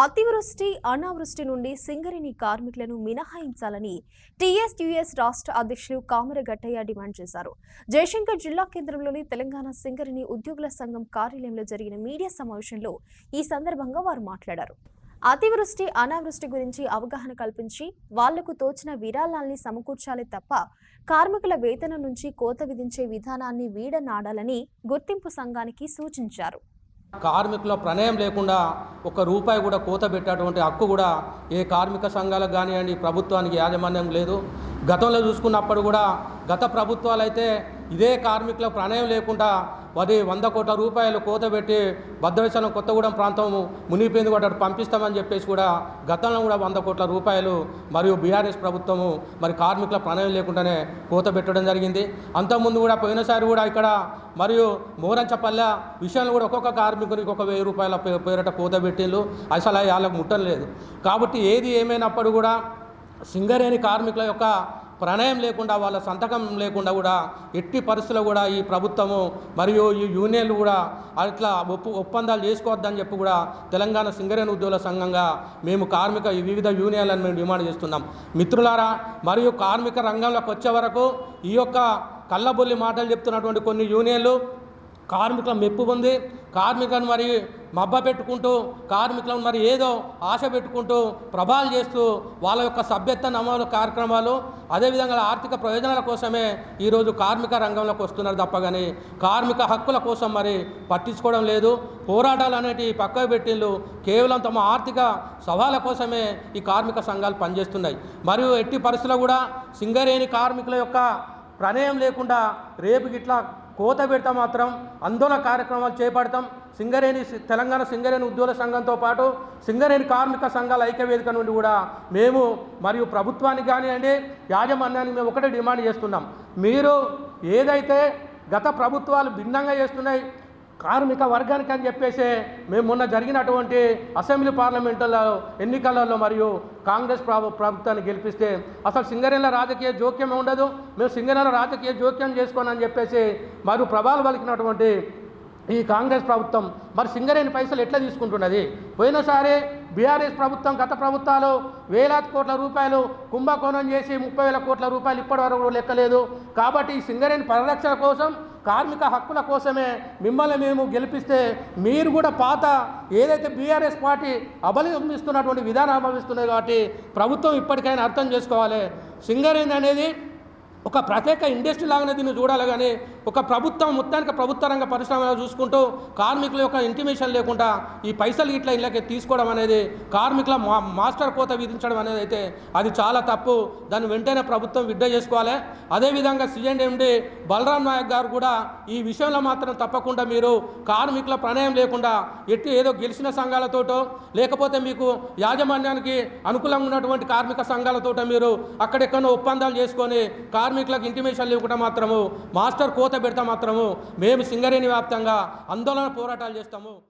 అతివృష్టి అనావృష్టి నుండి సింగరేణి కార్మికులను మినహాయించాలని టీఎస్యూఎస్ రాష్ట్ర అధ్యక్షులు కామరగట్టయ్య డిమాండ్ చేశారు. జయశంకర్ జిల్లా కేంద్రంలోని తెలంగాణ సింగరేణి ఉద్యోగుల సంఘం కార్యాలయంలో జరిగిన మీడియా సమావేశంలో ఈ సందర్భంగా వారు మాట్లాడారు. అతివృష్టి అనావృష్టి గురించి అవగాహన కల్పించి వాళ్లకు తోచిన విరాళాల్ని సమకూర్చాలి తప్ప కార్మికుల వేతనం నుంచి కోత విధించే విధానాన్ని వీడనాడాలని గుర్తింపు సంఘానికి సూచించారు. కార్మికుల ప్రమేయం లేకుండా ఒక్క రూపాయి కూడా కోత పెట్టేటువంటి హక్కు కూడా ఏ కార్మిక సంఘాలకు కానివ్వండి ప్రభుత్వానికి యాజమాన్యం లేదు. గతంలో చూసుకున్నప్పుడు కూడా గత ప్రభుత్వాలు అయితే ఇదే కార్మికుల ప్రమేయం లేకుండా 100 కోట్ల రూపాయలు కోత పెట్టి భద్రాచలం కొత్తగూడెం ప్రాంతం మునిగిపోయింది కూడా పంపిస్తామని చెప్పేసి కూడా గతంలో కూడా 100 కోట్ల రూపాయలు మరియు బీఆర్ఎస్ ప్రభుత్వము మరి కార్మికుల ప్రమేయం లేకుండానే కోత పెట్టడం జరిగింది. అంతకుముందు కూడా పోయినసారి కూడా ఇక్కడ మరియు మోరంచపల్లె విషయంలో కూడా ఒక్కొక్క కార్మికునికి 1000 రూపాయల పేరిట కోత పెట్టిళ్ళు. అసలు వాళ్ళకు ముట్టలేదు. కాబట్టి ఏది ఏమైనప్పుడు కూడా సింగరేణి కార్మికుల యొక్క ప్రణయం లేకుండా వాళ్ళ సంతకం లేకుండా కూడా ఎట్టి పరిస్థితుల్లో కూడా ఈ ప్రభుత్వము మరియు ఈ యూనియన్లు కూడా అట్లా ఒప్పందాలు చేసుకోవద్దని చెప్పి కూడా తెలంగాణ సింగరేణి ఉద్యోగుల సంఘంగా మేము వివిధ యూనియన్లను మేము డిమాండ్ చేస్తున్నాం. మిత్రులారా, మరియు కార్మిక రంగంలోకి వచ్చే వరకు ఈ యొక్క కళ్ళబొల్లి మాటలు చెప్తున్నటువంటి కొన్ని యూనియన్లు కార్మికుల మెప్పు పొంది కార్మికులను మరి మబ్బ పెట్టుకుంటూ కార్మికులను మరి ఏదో ఆశ పెట్టుకుంటూ ప్రభావాలు చేస్తూ వాళ్ళ యొక్క సభ్యత్వ నమోదు కార్యక్రమాలు అదేవిధంగా ఆర్థిక ప్రయోజనాల కోసమే ఈరోజు కార్మిక రంగంలోకి వస్తున్నారు తప్ప కానీ కార్మిక హక్కుల కోసం మరి పట్టించుకోవడం లేదు. పోరాటాలు అనేటివి పక్కకు పెట్టిళ్ళు కేవలం తమ ఆర్థిక సవాళ్ళ కోసమే ఈ కార్మిక సంఘాలు పనిచేస్తున్నాయి. మరియు ఎట్టి పరిస్థితుల్లో కూడా సింగరేణి కార్మికుల యొక్క ప్రమేయం లేకుండా రేపు ఇట్లా కోత పెడతా మాత్రం ఆందోళన కార్యక్రమాలు చేపడతాం. తెలంగాణ సింగరేణి ఉద్యోగుల సంఘంతో పాటు సింగరేణి కార్మిక సంఘాల ఐక్యవేదిక నుండి కూడా మేము మరియు ప్రభుత్వానికి కానివ్వండి యాజమాన్యానికి మేము ఒకటే డిమాండ్ చేస్తున్నాం. మీరు ఏదైతే గత ప్రభుత్వాలు భిన్నంగా చేస్తున్నాయి కార్మిక వర్గానికి అని చెప్పేసి మేము మొన్న జరిగినటువంటి అసెంబ్లీ పార్లమెంటుల ఎన్నికలలో మరియు కాంగ్రెస్ ప్రభుత్వాన్ని గెలిపిస్తే అసలు సింగరేణిల రాజకీయ జోక్యం ఉండదు, మేము సింగరేణిల రాజకీయ జోక్యం చేసుకోనని చెప్పేసి మరియు ప్రభావాలు పలికినటువంటి ఈ కాంగ్రెస్ ప్రభుత్వం మరి సింగరేణి పైసలు ఎట్లా తీసుకుంటున్నది? పోయినసారి బీఆర్ఎస్ ప్రభుత్వం గత ప్రభుత్వాలు వేలాది కోట్ల రూపాయలు కుంభకోణం చేసి 30,000 కోట్ల రూపాయలు ఇప్పటి వరకు లెక్కలేదు. కాబట్టి ఈ సింగరేణి పరిరక్షణ కోసం కార్మిక హక్కుల కోసమే మిమ్మల్ని మేము గెలిపిస్తే మీరు కూడా పాత ఏదైతే బీఆర్ఎస్ పార్టీ అవలంబిస్తున్నటువంటి విధానం అవలంబిస్తున్నది. కాబట్టి ప్రభుత్వం ఇప్పటికైనా అర్థం చేసుకోవాలి. సింగరేణి అనేది ఒక ప్రత్యేక ఇండస్ట్రీ లాగానే దీన్ని చూడాలి కానీ ఒక ప్రభుత్వం మొత్తానికి ప్రభుత్వ రంగ పరిశ్రమలు చూసుకుంటూ కార్మికుల యొక్క ఇంటిమేషన్ లేకుండా ఈ పైసలు ఇట్లా ఇళ్ళకి తీసుకోవడం అనేది కార్మికుల మాస్టర్ కోత విధించడం అనేది అయితే అది చాలా తప్పు. దాన్ని వెంటనే ప్రభుత్వం విడ్డా చేసుకోవాలి. అదేవిధంగా CNMD బలరాం నాయక్ గారు కూడా ఈ విషయంలో మాత్రం తప్పకుండా మీరు కార్మికుల ప్రమేయం లేకుండా ఏదో గెలిచిన సంఘాలతోటో లేకపోతే మీకు యాజమాన్యానికి అనుకూలంగా ఉన్నటువంటి కార్మిక సంఘాలతోటో మీరు అక్కడెక్కడో ఒప్పందాలు చేసుకొని కార్మికులకు ఇంటిమేషన్ లేకుండా మాత్రము మాస్టర్ కోత పెడతా మాత్రము మేము సింగరేణి వ్యాప్తంగా ఆందోళన పోరాటాలు చేస్తాము.